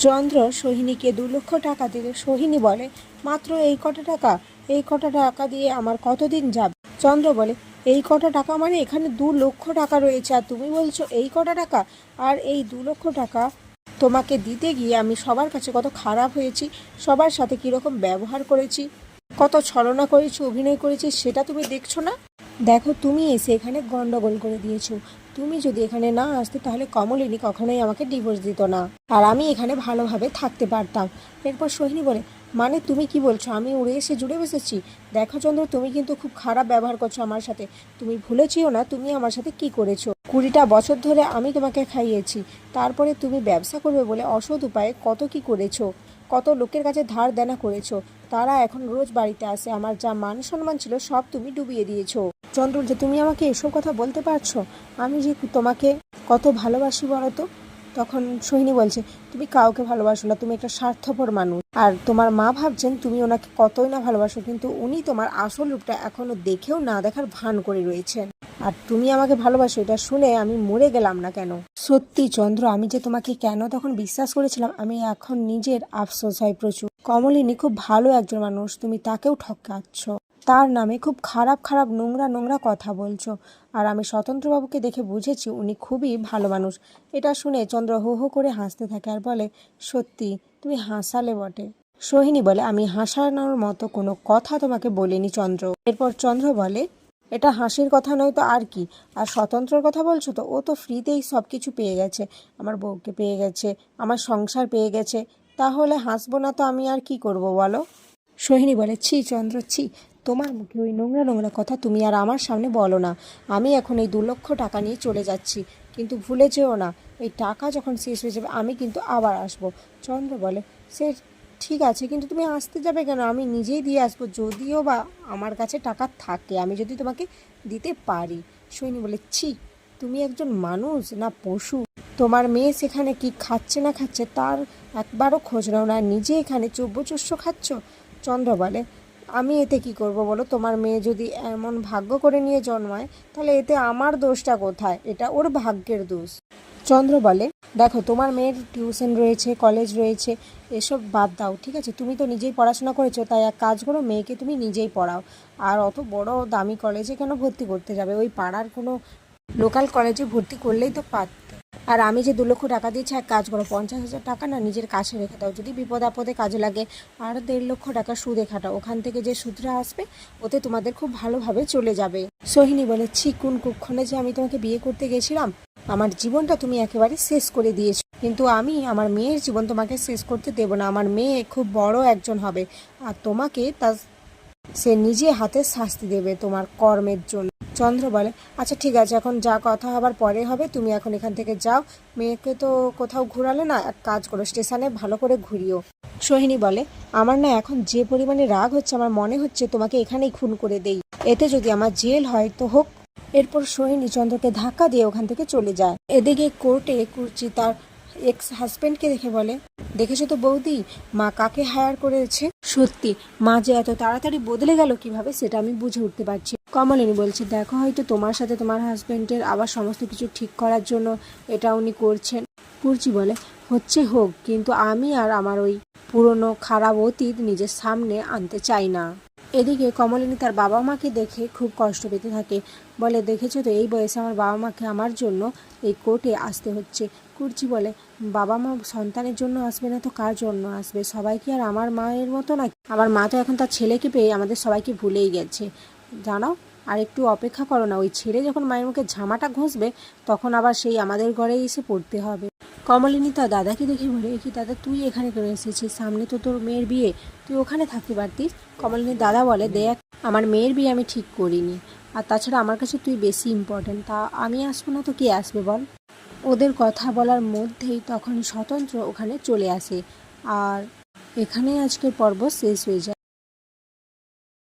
চন্দ্র সোহিনীকে 2 লক্ষ টাকা দিলে সোহিনী বলে, মাত্র এই কটা টাকা দিয়ে আমার কতদিন যাবে? চন্দ্র বলে, এই কটা টাকা মানে এখানে 2 লক্ষ টাকা রয়েছে, আর তুমি বলছো এই কটা টাকা? আর এই 2 লক্ষ টাকা তোমাকে দিতে গিয়ে আমি সবার কাছে কত খারাপ হয়েছি, সবার সাথে কীরকম ব্যবহার করেছি, কত ছলনা করেছি, অভিনয় করেছি, সেটা তুমি দেখছো না? দেখো, তুমি এসে এখানে গন্ডগোল করে দিয়েছো। তুমি যদি এখানে না আসতে তাহলে কমলিনী কখনোই আমাকে ডিভোর্স দিত না, আর আমি এখানে ভালোভাবে থাকতে পারতাম। এরপর সোহিনী বলে, মানে তুমি কি বলছো? আমি উড়ে এসে জুড়ে বসেছি? দেখো চন্দ্র, তুমি কিন্তু খুব খারাপ ব্যবহার করছো আমার সাথে। তুমি ভুলেছিও না তুমি আমার সাথে কি করেছো? 20টা বছর ধরে আমি তোমাকে খাইয়েছি, তারপরে তুমি ব্যবসা করবে বলে অসৎ উপায়ে কত কি করেছো, কত লোকের কাছে ধার দেনা করেছো। তারা এখন রোজ বাড়িতে আসে, আমার যা মান সম্মান ছিল সব তুমি ডুবিয়ে দিয়েছো। চন্দ্র, যে তুমি আমাকে এসব কথা বলতে পারছো? আমি যে তোমাকে কত ভালোবাসি বলো তো? তখন সোহিনী বলছে, তুমি কাউকে ভালোবাসো না, তুমি একটা স্বার্থপর মানুষ। আর তোমার মা ভাবছেন তুমি ওনাকে কতই না ভালোবাসো, কিন্তু উনি তোমার আসল রূপটা এখনো দেখেও না দেখার ভান করে রয়েছেন। আর তুমি আমাকে ভালোবাসো, এটা শুনে আমি মরে গেলাম না কেন? সত্যি চন্দ্র, আমি যে তোমাকে কেন তখন বিশ্বাস করেছিলাম, আমি এখন নিজের আফসোস হয় প্রচুর। কমলিনী খুব ভালো একজন মানুষ, তুমি তাকেও ঠকাচ্ছ, তার নামে খুব খারাপ খারাপ নোংরা নোংরা কথা বলছো। আর আমি স্বতন্ত্রবাবুকে দেখে বুঝেছি উনি খুবই ভালো মানুষ। এটা শুনে চন্দ্র হো হো করে হাসতে থাকে আর বলে, সত্যি তুমি হাসালে বটে। সোহিনী বলে, আমি হাসানোর মতো কোনো কথা তোমাকে বলিনি চন্দ্র। এরপর চন্দ্র বলে, এটা হাসির কথা নয় তো আর কি? আর স্বতন্ত্রর কথা বলছো তো, ও তো ফ্রিতেই সব কিছু পেয়ে গেছে, আমার বউকে পেয়ে গেছে, আমার সংসার পেয়ে গেছে, তাহলে হাসবো না তো আমি আর কি করব বলো? সোহিনী বলে, ছি চন্দ্র ছি, তোমার মুখে ওই নোংরা নোংরা কথা তুমি আর আমার সামনে বলো না। আমি এখন এই 2 লক্ষ টাকা নিয়ে চলে যাচ্ছি, কিন্তু ভুলে যেও না এই টাকা যখন শেষ হয়ে যাবে আমি কিন্তু আবার আসবো। চন্দ্র বলে, সে ঠিক আছে, কিন্তু তুমি আসতে যাবে কেন? আমি নিজেই দিয়ে আসবো, যদিও বা আমার কাছে টাকা থাকে, আমি যদি তোমাকে দিতে পারি। সোহিনী বলে, ছি, তুমি একজন মানুষ না পশু? তোমার মেয়ে সেখানে কি খাচ্ছে না খাচ্ছে তার একবারও খোঁজ নাও না, নিজে এখানে চব্যচস্য খাচ্ছ। চন্দ্র বলে, আমি এতে কি করব বলো? তোমার মেয়ে যদি এমন ভাগ্য করে নিয়ে জন্মায়, তাহলে এতে আমার দোষটা কোথায়? এটা ওর ভাগ্যের দোষ। চন্দ্র বলে, দেখো, তোমার মেয়ের টিউশন রয়েছে, কলেজ রয়েছে, এসব বাদ দাও, ঠিক আছে? তুমি তো নিজেই পড়াশোনা করেছো, তাই এক কাজ করো, মেয়েকে তুমি নিজেই পড়াও। আর অত বড় দামি কলেজে কেন ভর্তি করতে যাবে? ওই পাড়ার কোনো লোকাল কলেজে ভর্তি করলেই তো পারতে। আর আমি যে 2 লক্ষ টাকা দিয়েছি, এক কাজ করো, 50,000 টাকা না নিজের কাছে রেখে দাও, যদি বিপদ আপদে কাজে লাগে। আর 1.5 লক্ষ টাকা সুদে খাটাও, ওখান থেকে যে সুদটা আসবে ওতে তোমাদের খুব ভালোভাবে চলে যাবে। সোহিনী বলে, ছি, কোন কুক্ষণে যে আমি তোমাকে বিয়ে করতে গেছিলাম, আমার জীবনটা তুমি একেবারে শেষ করে দিয়েছো। কিন্তু আমি আমার মেয়ের জীবন তোমাকে শেষ করতে দেব না। আমার মেয়ে খুব বড় একজন হবে, আর তোমাকে সে নিজে হাতে শাস্তি দেবে তোমার কর্মের জন্য। চন্দ্র বলে, আচ্ছা ঠিক আছে, এখন যা কথা হবার পরে হবে, তুমি এখন এখান থেকে যাও। মেয়েকে তো কোথাও ঘোরালে না, এক কাজ করো, স্টেশনে ভালো করে ঘুরিও। সোহিনী বলে, আমার না এখন যে পরিমাণে রাগ হচ্ছে, আমার মনে হচ্ছে তোমাকে এখানেই খুন করে দেই, এতে যদি আমার জেল হয় তো হোক। এরপর সোহিনী চন্দ্রকে ধাক্কা দিয়ে ওখান থেকে চলে যায়। এদিকে কোর্টে কুর্চি তার এক্স হাজব্যান্ডকে দেখে বলে, দেখেছো তো বৌদি, মা কাকে হায়ার করেছে? সত্যি মা যে এত তাড়াতাড়ি বদলে গেল কিভাবে, সেটা আমি বুঝে উঠতে পারছি। কমলিনী বলছে, দেখো, হয়তো তোমার সাথে তোমার হাজব্যান্ডের আবার সমস্ত কিছু ঠিক করার জন্য এটা উনি করছেন। কুর্চি বলে, হচ্ছে হোক, কিন্তু আমি আর আমার ওই পুরনো খারাপ অতীত নিজের সামনে আনতে চাই না। এদিকে কমলিনী তার বাবা মাকে দেখে খুব কষ্ট পেতে থাকে, বলে, দেখেছো তো, এই বয়সে আমার বাবা মাকে আমার জন্য এই কোর্টে আসতে হচ্ছে। কুর্চি বলে, বাবা মা সন্তানের জন্য আসবে না তো কার জন্য আসবে? সবাই কি আর আমার মায়ের মতো নাকি? আমার মা তো এখন তার ছেলেকে পেয়ে আমাদের সবাইকে ভুলেই গেছে, জানাও। আর একটু অপেক্ষা করো না, ওই ছেলে যখন মায়ের মুখে ঝামাটা ঘষবে তখন আবার সেই আমাদের ঘরেই এসে পড়তে হবে। কমলিনী তার দাদাকে দেখে বলে, কি দাদা, তুই এখানে কেন এসেছিস? সামনে তো তোর মেয়ের বিয়ে, তুই ওখানে থাকতে পারতিস। কমলিনীর দাদা বলে, দেখ, আমার মেয়ের বিয়ে আমি ঠিক করিনি, আর তাছাড়া আমার কাছে তুই বেশি ইম্পর্ট্যান্ট, তা আমি আসবো না তো কে আসবে বল? ওদের কথা বলার মধ্যেই তখন স্বতন্ত্র ওখানে চলে আসে। আর এখানেই আজকের পর্ব শেষ হয়ে যায়।